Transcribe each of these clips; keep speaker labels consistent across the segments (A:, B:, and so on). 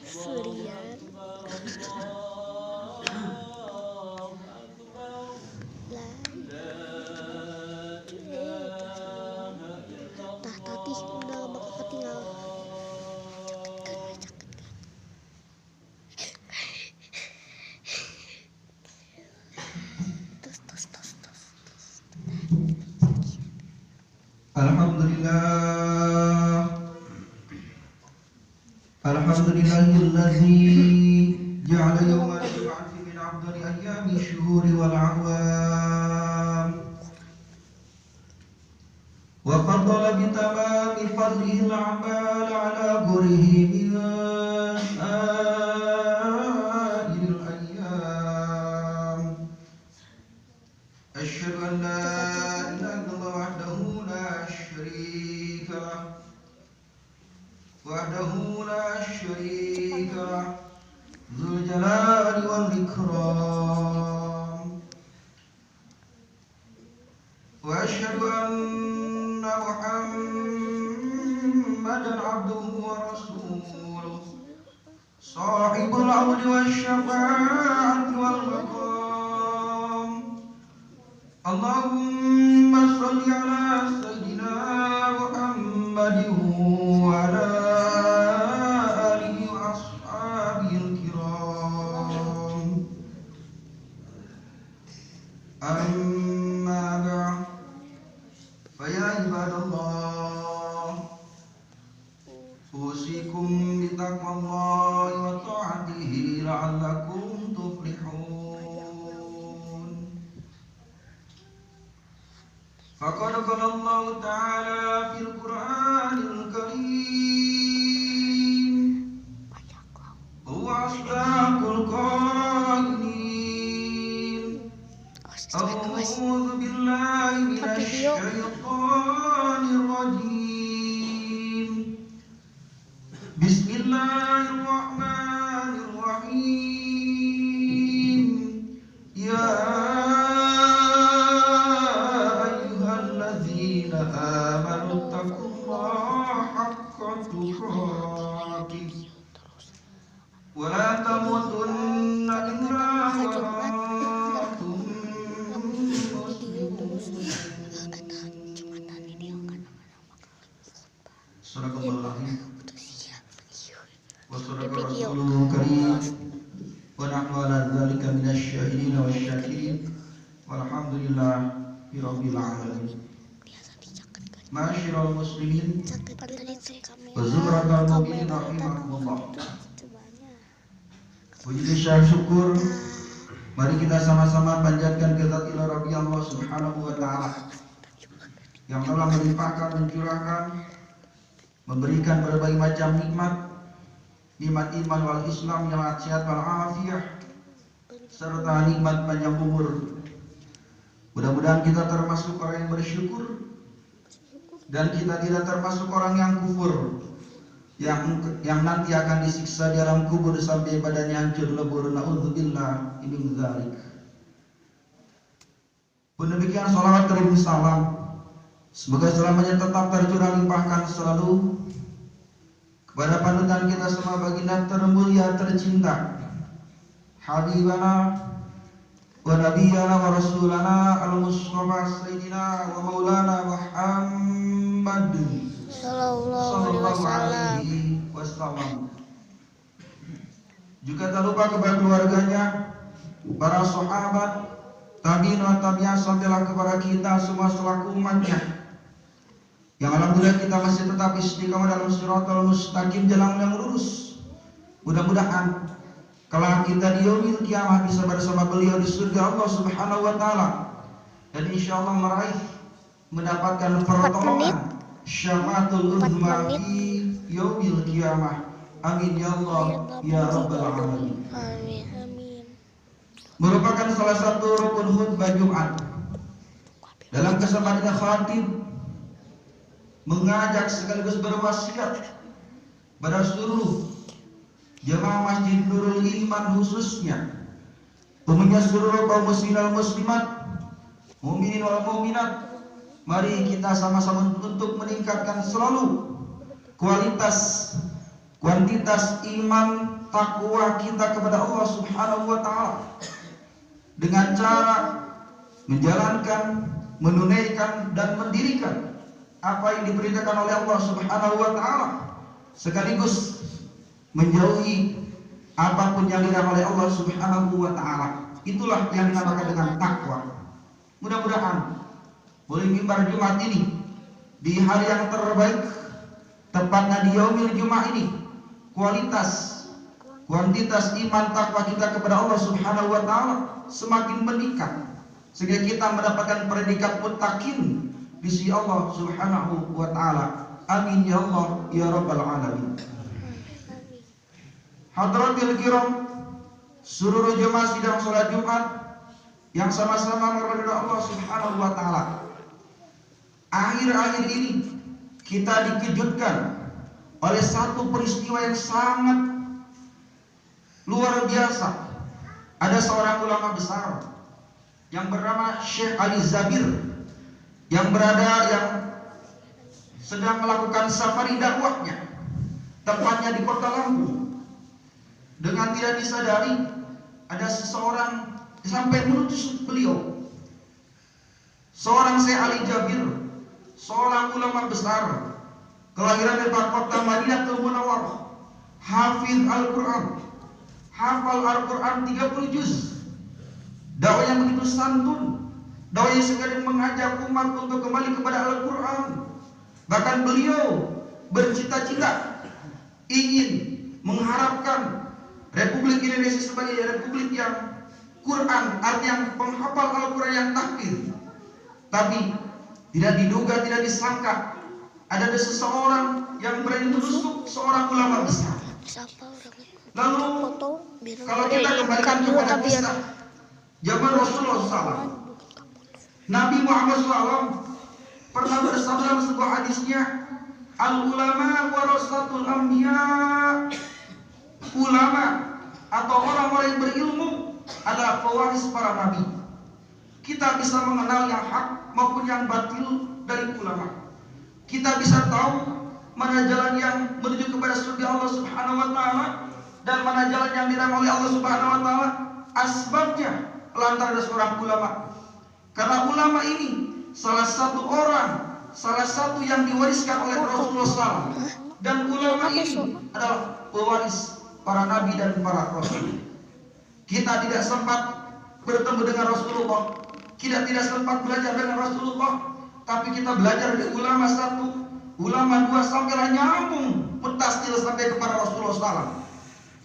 A: Surian tah tadi udah bakal ketinggal tos.
B: Alhamdulillahilladzi ja'ala yawmal jum'ati min afdali ayyami syuhuri wal a'wam wa faddala bi tamami fadlihi al-a'mal ala ghurihi min sa'iril ayyam. Asyhadu an la ilaha illallah wahdahu la syarika lah wahdahu la syarika lah dzul jalali wal ikram wa asyhadu anna muhammadan abduhu wa rasuluh sahibul audi wasyafa'ati wal maqam. Allahumma shalli ala sayyidina Muhammadin wa ala alihi wa ashabihil kiram. Amma ba'd. Fa ya ibadallah, usikum bi taqwallahi wa ta'atihi la'allakum tuflihun. Faqad qala Allah ta'ala fil Qur'anil Karim huwa asdaqul qailin. A'udzu billahi minasy syaithanir rajim. Bismillahirrahmanirrahim. Ya amanu taqullaha haqqa tuqatih wa la tamutunna illa wa antum muslimun. Sadaqallahul wa sadaqa rasulul karim wa nahnu ala dzalika minasy syahidin wasyakirin walhamdulillahi rabbil alamin. Ma'asyiral muslimin wa zumratal mu'minin rahimakumullah. Puji dan syukur mari kita sama-sama panjatkan kehadirat ila Rabbi Allah Subhanahu wa taala yang telah melimpahkan, mencurahkan, memberikan berbagai macam nikmat iman wal Islam, nikmat sehat wal afiyah serta nikmat panjang umur. Mudah-mudahan kita termasuk orang yang bersyukur dan kita tidak termasuk orang yang kufur yang nanti akan disiksa di alam kubur sampai badannya hancur lebur. Naudzubillah min dzalik. Pun demikian salawat dan salam semoga selamanya tetap tercurah limpahkan selalu kepada panutan kita semua, baginda termulia tercinta, Habibana wa nabiyana wa rasulana al-mustafa sayyidina wa maulana Muhammad sallallahu alaihi wasallam. Juga tak lupa kepada keluarganya, para sahabat, tabi'in wa tabi'in sampailah kepada kita semua selaku umatnya yang alhamdulillah kita masih tetap istiqamah dalam siratal mustaqim, jalan yang lurus. Mudah-mudahan kalau kita di yaumil kiamah bisa bersama beliau di surga Allah Subhanahu wa taala dan insyaallah meraih mendapatkan pertolongan syafaatul uzma fi yaumil kiamah. Amin ya Allah ya rabbal alamin.
A: Amin.
B: Merupakan salah satu rukun khutbah Jumat. Dalam kesempatan khatib mengajak sekaligus berwasiat pada seluruh jemaah Masjid Nurul Iman khususnya, umumnya seluruh kaum muslimin wal muslimat, mukminin wal mukminat, mari kita sama-sama untuk meningkatkan selalu kualitas, kuantitas iman takwa kita kepada Allah Subhanahu wa taala dengan cara menjalankan, menunaikan dan mendirikan apa yang diperintahkan oleh Allah Subhanahu wa taala, sekaligus menjauhi apapun yang dilarang oleh Allah Subhanahu wa taala. Itulah yang dinamakan dengan takwa. Mudah-mudahan melalui mimbar Jumat ini di hari yang terbaik, tepatnya di yaumil Jumat ini, kualitas, kuantitas iman takwa kita kepada Allah Subhanahu wa taala semakin meningkat sehingga kita mendapatkan predikat muttaqin di sisi Allah Subhanahu wa taala. Amin ya Allah ya rabbal alamin. Hadratil kiram, seluruh jemaah sidang salat Jumat yang sama-sama menghormati Allah Subhanahu wa taala. Akhir-akhir ini kita dikejutkan oleh satu peristiwa yang sangat luar biasa. Ada seorang ulama besar yang bernama Syekh Ali Zabir yang sedang melakukan safari dakwahnya, tepatnya di kota Lampung. Dengan tidak disadari ada seseorang sampai menuju beliau. Seorang Syekh Ali Zabir, seorang ulama besar, kelahiran di kota Madinatul Munawwarah, hafiz Al-Quran, hafal Al-Quran 30 juz. Dakwahnya begitu santun, dakwahnya sekali mengajak umat untuk kembali kepada Al-Quran. Bahkan beliau bercita-cita ingin mengharapkan Republik Indonesia sebagai republik yang Quran, artinya penghafal Al-Quran yang tahfidz. Tapi tidak diduga, tidak disangka ada seseorang yang berani menusuk seorang ulama besar. Lalu kalau kita kembalikan kepada kisah zaman Rasulullah SAW, Nabi Muhammad SAW pernah bersabda dalam sebuah hadisnya, al-ulama warasatul anbiya, ulama atau orang-orang yang berilmu adalah pewaris para nabi. Kita bisa mengenal yang hak maupun yang batil dari ulama. Kita bisa tahu mana jalan yang menuju kepada surga Allah Subhanahu wa taala dan mana jalan yang dilarang oleh Allah Subhanahu wa taala. Asbabnya lantaran ada seorang ulama. Karena ulama ini salah satu yang diwariskan oleh Rasulullah SAW, dan ulama ini adalah pewaris para nabi dan para rasul. Kita tidak sempat bertemu dengan Rasulullah, kita tidak sempat belajar dengan Rasulullah, tapi kita belajar dari ulama satu, ulama dua, sampailah nyambung mutasil sampai kepada Rasulullah SAW.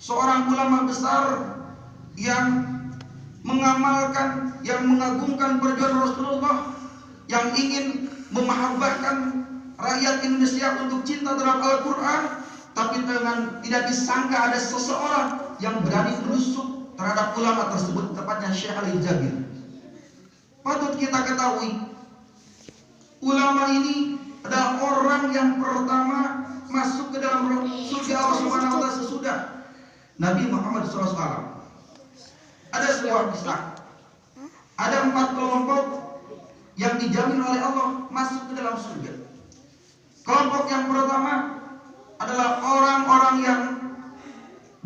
B: Seorang ulama besar yang mengamalkan, yang mengagungkan perjuangan Rasulullah, yang ingin memahabbahkan rakyat Indonesia untuk cinta terhadap Al-Quran, tapi dengan tidak disangka ada seseorang yang berani menusuk terhadap ulama tersebut, tepatnya Syekh Ali Zabir. Patut kita ketahui, ulama ini adalah orang yang pertama masuk ke dalam surga Allah Subhanahu wa taala sesudah Nabi Muhammad SAW. Ada sebuah kisah, ada 4 kelompok yang dijamin oleh Allah masuk ke dalam surga. Kelompok yang pertama adalah orang-orang yang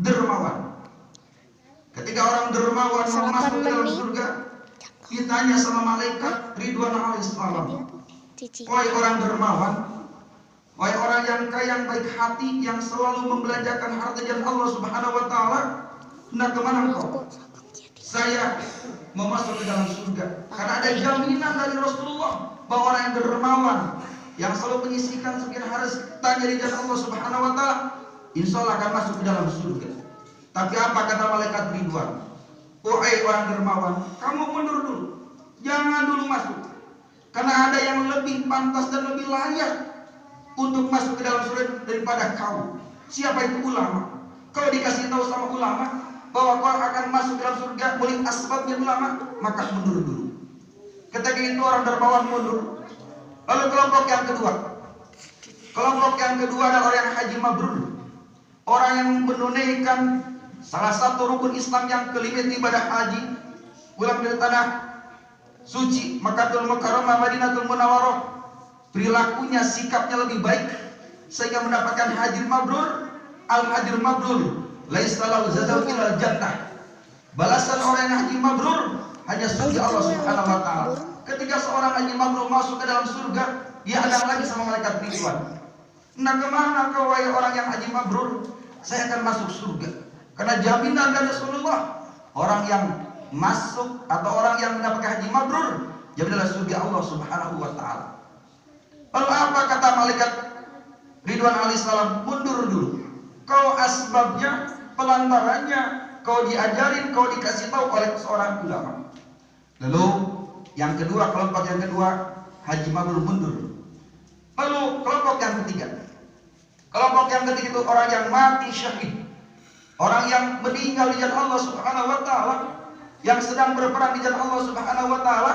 B: dermawan. Ketika orang dermawan mau masuk ke dalam surga, ditanya sama malaikat Ridwan alaihissalam, wahai orang dermawan, wahai orang yang kaya, yang baik hati, yang selalu membelanjakan harta jalan Allah Subhanahu wa taala, hendak kemana engkau? Saya mau masuk ke dalam surga. Karena ada jaminan dari Rasulullah bahwa orang yang dermawan, yang selalu menyisihkan sekian harta dari jalan Allah Subhanahu wa taala, insya Allah akan masuk ke dalam surga. Tapi apa kata malaikat Ridwan? Wahai orang dermawan, kamu mundur dulu, jangan dulu masuk. Karena ada yang lebih pantas dan lebih layak untuk masuk ke dalam surga daripada kau. Siapa itu? Ulama. Kalau dikasih tahu sama ulama bahwa kau akan masuk ke dalam surga oleh asbabnya ulama, maka mundur dulu. Ketika itu orang dermawan mundur. Lalu kelompok yang kedua adalah orang yang haji mabrur. orang yang menunaikan salah satu rukun Islam yang kelima, ibadah haji, pulang dari tanah suci Makkahul Mukarramah, Madinatul Munawwarah, perilakunya, sikapnya lebih baik sehingga mendapatkan haji mabrur. Al-hajjul mabrur laisa lahu jazaa'un illal jannah. Balasan orang yang haji mabrur hanya surga Allah Subhanahu wa taala. Ketika seorang haji mabrur masuk ke dalam surga, dia ada lagi sama malaikat Ridwan. Nah, kemana kau wahai orang yang haji mabrur? Saya akan masuk surga. Karena jaminan dari Rasulullah, orang yang masuk atau orang yang mendapatkan haji mabrur, jaminan surga Allah Subhanahu wa taala. Lalu apa kata malaikat Ridwan alaihissalam? Mundur dulu. Kau asbabnya, pelantarannya, kau diajarin, kau dikasih tahu oleh seorang ulama. Lalu yang kedua, kelompok yang kedua, haji mabrur mundur. Lalu kelompok yang ketiga. Kelompok yang ketiga itu orang yang mati syahid. Orang yang meninggal di jalan Allah Subhanahu wa taala, yang sedang berperang di jalan Allah Subhanahu wa taala,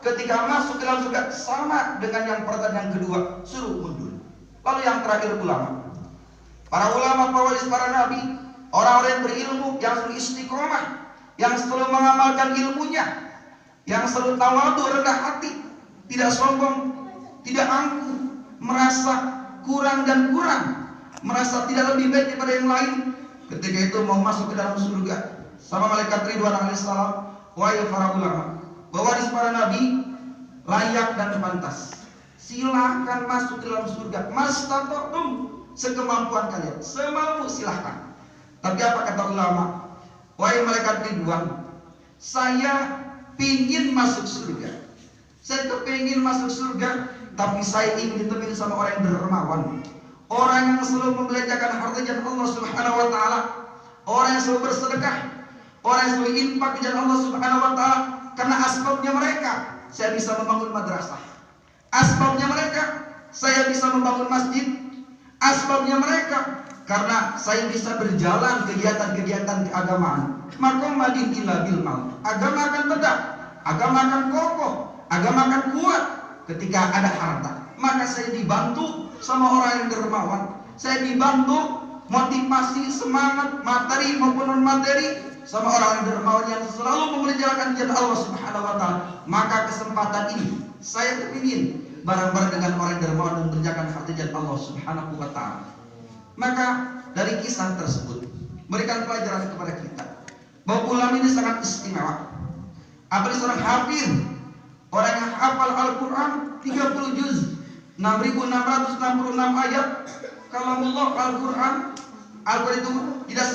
B: ketika masuk ke dalam surga sama dengan yang pertama, yang kedua, suruh mundur. Lalu yang terakhir ulama. Para ulama, pewaris para nabi, orang-orang yang berilmu, yang selalu istiqomah, yang selalu mengamalkan ilmunya, yang selalu tawadhu, rendah hati, tidak sombong, tidak angkuh, merasa kurang dan kurang, merasa tidak lebih baik daripada yang lain. Ketika itu mau masuk ke dalam surga sama malaikat Ridwan alaihissalam, wahai para ulama, pewaris para nabi, layak dan pantas, silahkan masuk ke dalam surga, mastata'tum, sekemampuan kalian, semampu silahkan. Tapi apa kata ulama? Wahai malaikat Ridwan, saya pingin masuk surga, saya kepingin masuk surga, tapi saya ingin ditemani sama orang yang dermawan, orang yang selalu membelanjakan hartanya Allah Subhanahu wa taala, orang yang selalu bersedekah, orang yang selalu infak di jalan Allah Subhanahu wa taala. Karena asbabnya mereka saya bisa membangun madrasah, asbabnya mereka saya bisa membangun masjid, asbabnya mereka karena saya bisa berjalan kegiatan-kegiatan keagamaan. Maka madin illa bil mal, agama akan tegak, agama akan kokoh, agama akan kuat ketika ada harta. Maka saya dibantu sama orang yang dermawan, saya dibantu motivasi, semangat materi maupun non materi sama orang yang dermawan yang selalu memeliharakan jalan Allah Subhanahu wa taala. Maka kesempatan ini saya kepingin bareng-bareng dengan orang yang dermawan dan menjaga harta jalan Allah Subhanahu wa taala. Maka dari kisah tersebut memberikan pelajaran kepada kita bahwa ulama ini sangat istimewa. Apalagi seorang hafiz, orang yang hafal Al-Quran 30 juz, 6.666 ayat kalamullah. Al-Quran itu tidak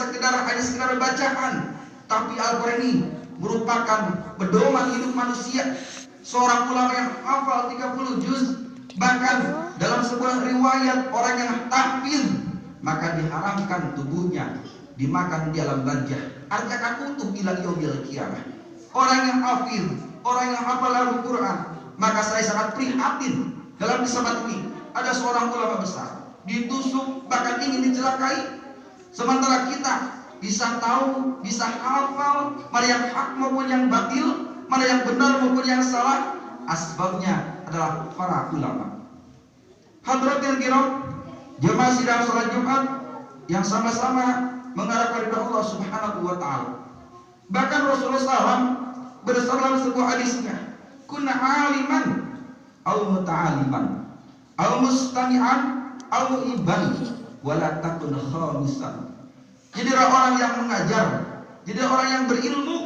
B: hanya sekedar bacaan, tapi Al-Quran ini merupakan pedoman hidup manusia. Seorang ulama yang hafal 30 juz, bahkan dalam sebuah riwayat orang yang tahfiz, maka diharamkan tubuhnya dimakan di alam banjir, artinya akan utuh ila yaumil qiyamah. Orang yang hafiz, orang yang hafal Al-Quran, maka saya sangat prihatin. Dalam kesempatan ini ada seorang ulama besar ditusuk, bahkan ingin dicelakai, sementara kita bisa tahu, bisa hafal mana yang hak maupun yang batil, mana yang benar maupun yang salah. Asbabnya adalah para ulama. Hadratil kiram, jemaah sidang salat Jumat yang sama-sama mengarah kepada Allah Subhanahu wa taala. Bahkan Rasulullah SAW bersabda dalam sebuah hadisnya, kunna aliman au muta'aliman au mustami'an au iban wala takun khamisan. Jadi orang yang mengajar, jadi orang yang berilmu,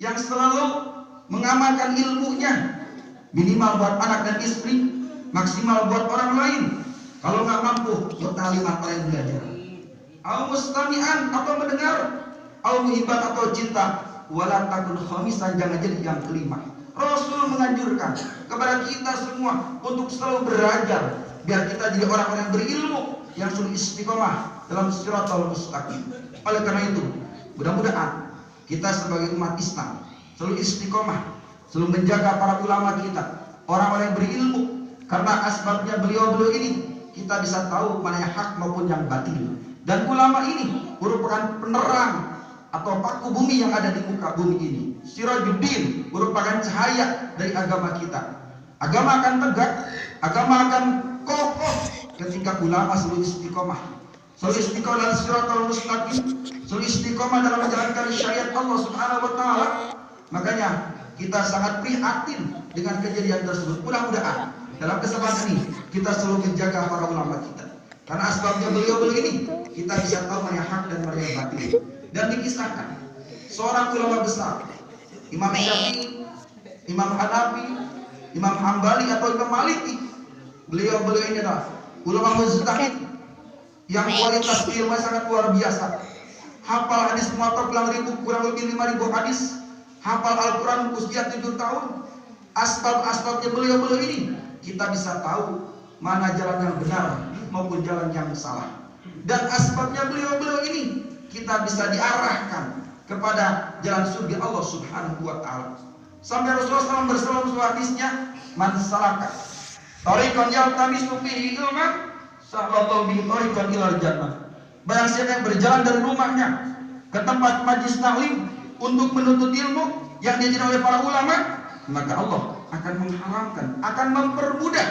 B: yang selalu mengamalkan ilmunya, minimal buat anak dan istri, maksimal buat orang lain. Kalau nggak mampu, muta'aliman, orang yang belajar, au mustami'an atau mendengar, au muhibban atau cinta, wala takun khamisan, jangan jadi yang kelima. Rasul menganjurkan kepada kita semua untuk selalu belajar, biar kita jadi orang-orang yang berilmu, yang selalu istiqomah dalam shiratal mustaqim. Oleh karena itu, mudah-mudahan kita sebagai umat Islam selalu istiqomah, selalu menjaga para ulama kita, orang-orang yang berilmu, karena asbabnya beliau-beliau ini kita bisa tahu mana yang hak maupun yang batil. Dan ulama ini merupakan penerang atau paku bumi yang ada di muka bumi ini. Sirajuddin merupakan cahaya dari agama kita. Agama akan tegak, agama akan kokoh ketika ulama selalu istiqomah selalu istiqomah dalam siratal mustaqim, selalu istiqomah dalam menjalankan syariat Allah Subhanahu wa taala. Makanya kita sangat prihatin dengan kejadian tersebut. Mudah-mudahan dalam kesempatan ini kita selalu menjaga para ulama kita. Karena asbabnya beliau-beliau ini kita bisa tahu mana yang hak dan mana yang batil. Dan dikisahkan seorang ulama besar, Imam Syafi'i, Imam Hanafi, Imam Hambali atau Imam Maliki. Beliau-beliau ini adalah ulama mujtahid yang kualitas ilmu sangat luar biasa. Hafal hadis muwatta kurang lebih 5.000 hadis. Hafal Al-Quran usia 7 tahun. Asbab-asbabnya beliau-beliau ini kita bisa tahu mana jalan yang benar maupun jalan yang salah. Dan asbabnya beliau-beliau ini kita bisa diarahkan kepada jalan surga Allah Subhanahu wa taala. Sampai Rasulullah SAW bersama hadisnya, man salaka tariqan yaltamisu fihi ilman sahallallahu bihi tariqan ilal jannah. Barang siapa yang berjalan dari rumahnya ke tempat majlis taklim untuk menuntut ilmu yang diajarkan oleh para ulama, maka Allah akan mengharamkan, akan mempermudah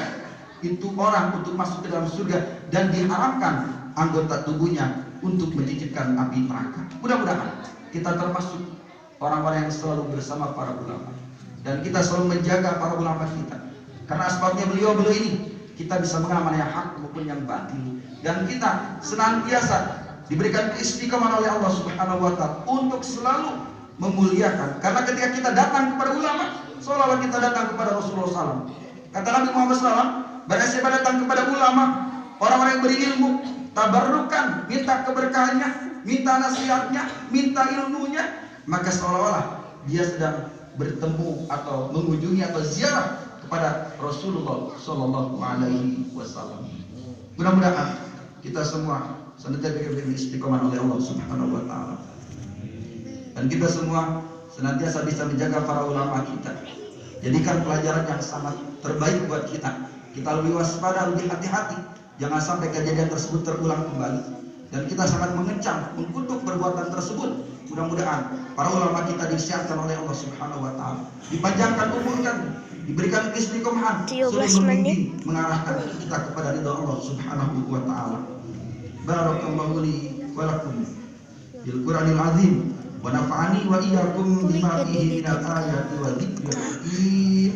B: itu orang untuk masuk ke dalam surga dan diharamkan anggota tubuhnya untuk mencicipkan api neraka. Mudah-mudahan kita termasuk orang-orang yang selalu bersama para ulama dan kita selalu menjaga para ulama kita. Karena asbabnya beliau-beliau ini kita bisa mengenal mana yang hak maupun yang batil, dan kita senantiasa diberikan istiqomah oleh Allah Subhanahu wa taala untuk selalu memuliakan. Karena ketika kita datang kepada ulama, seolah-olah kita datang kepada Rasulullah SAW. Kata Nabi Muhammad SAW, barang siapa datang kepada ulama, orang-orang yang berilmu, tabarrukan, minta keberkahannya, minta nasihatnya, minta ilmunya, maka seolah-olah dia sedang bertemu atau mengunjungi atau ziarah kepada Rasulullah Sallallahu Alaihi Wasallam. Mudah-mudahan kita semua senantiasa diberi istiqomah oleh Allah Subhanahu Wa Taala, dan kita semua senantiasa bisa menjaga para ulama kita. Jadikan pelajaran yang sangat terbaik buat kita. Kita lebih waspada, lebih hati-hati, jangan sampai kejadian tersebut terulang kembali. Dan kita sangat mengecam, mengkutuk perbuatan tersebut. Mudah-mudahan para ulama kita disiapkan oleh Allah Subhanahu Wa Taala, dipanjangkan umurnya, diberikan istiqomahan, selalu membimbing, mengarahkan kita kepada ridha Allah Subhanahu Wa Taala. Barakallahu li wa lakum bil Qur'anil azim wa nafa'ani wa iyyakum bima fihi minal ayati wa dzikril hakim.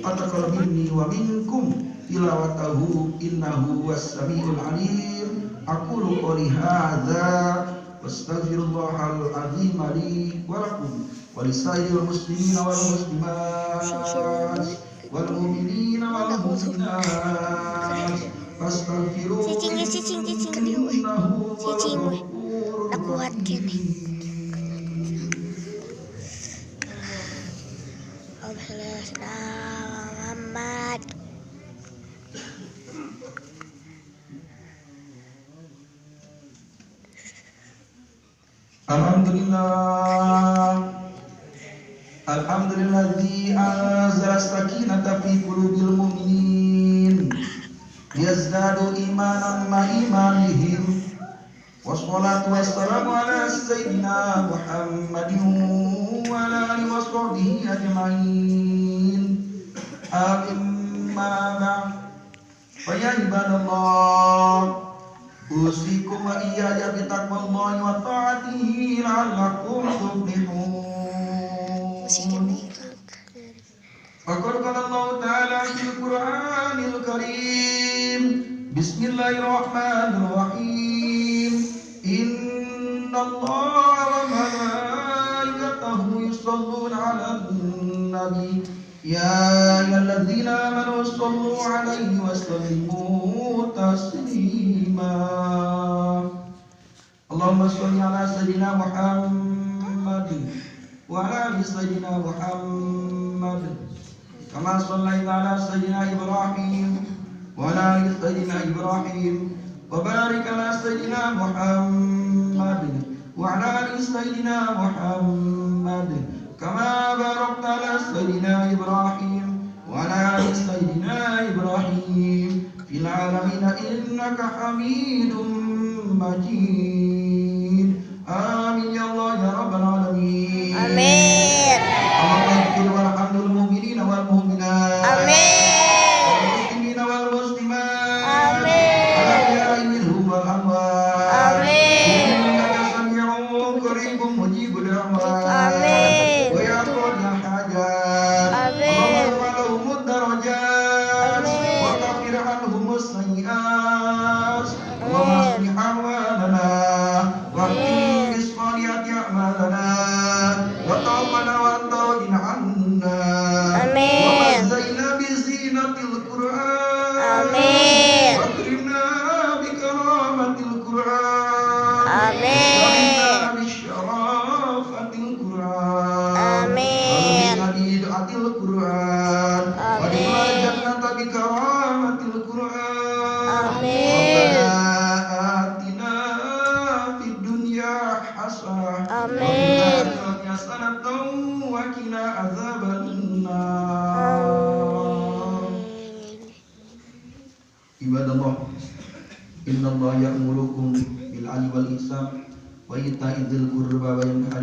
B: Ataqabbal minni wa minkum tilawatahu innahu was-sami'ul 'alim. Aqulu qouli hadza wastaghfirullahal azim li wa lakum wa lisairil muslimin wal muslimat wal mu'minina wal mu'minat fastaghfiruhu innahu
A: tak kuat gini. Muhammad.
B: Alhamdulilladzi anzala sakinata fi qulubil mu'minin yazdadu imanan ma imanihim. Wassalatu wassalamu ala sayyidina Muhammadin wa ala alihi wa sahbihi ajma'in. Amma ba'd. Fa ya ibadallah, usikum wa iyaya bitaqwallahi wa ta'atihi la'allakum tuflihun. Faqad qala Allah ta'ala fil Qur'anil Karim, Bismillahirrahmanirrahim. Innallaha wa malaikatahu yusholluna 'alan nabi. Ya ayyuhalladzina amanu shollu 'alaihi wa sallimu taslima. Allahumma sholli 'ala sayyidina Muhammadin wa 'ala ali sayyidina Muhammad kama shallaita 'ala sayyidina Ibrahim wa 'ala ali sayyidina Ibrahim wa barik 'ala sayyidina Muhammad wa 'ala ali sayyidina Muhammad kama barakta 'ala sayyidina Ibrahim wa 'ala ali sayyidina Ibrahim fil 'alamin innaka Hamidum Majid. Amin ya Allah ya rabbal alamin.
A: Amin.
B: Allahumma warhamil mu'minina wal mu'minat.
A: Amin.
B: Wal muslimina wal muslimat.
A: Amin.
B: Al-ahya'i minhum wal amwat. واختم بالصالحات أعمالنا وتوفنا وأنت راض عنا ومزينا بزينة القرآن واكرمنا بكرامة القرآن وشرفنا بشرافة القرآن ومنا بإدعاء القرآن وادخلنا الجنة بكرامة القرآن ربنا آتنا في الدنيا حسنة وفي الآخرة حسنة وقنا عذاب النار. Ibadallah, innallaha ya'murukum bil 'adli wal ihsan wa ita'i dzil qurba wa yanha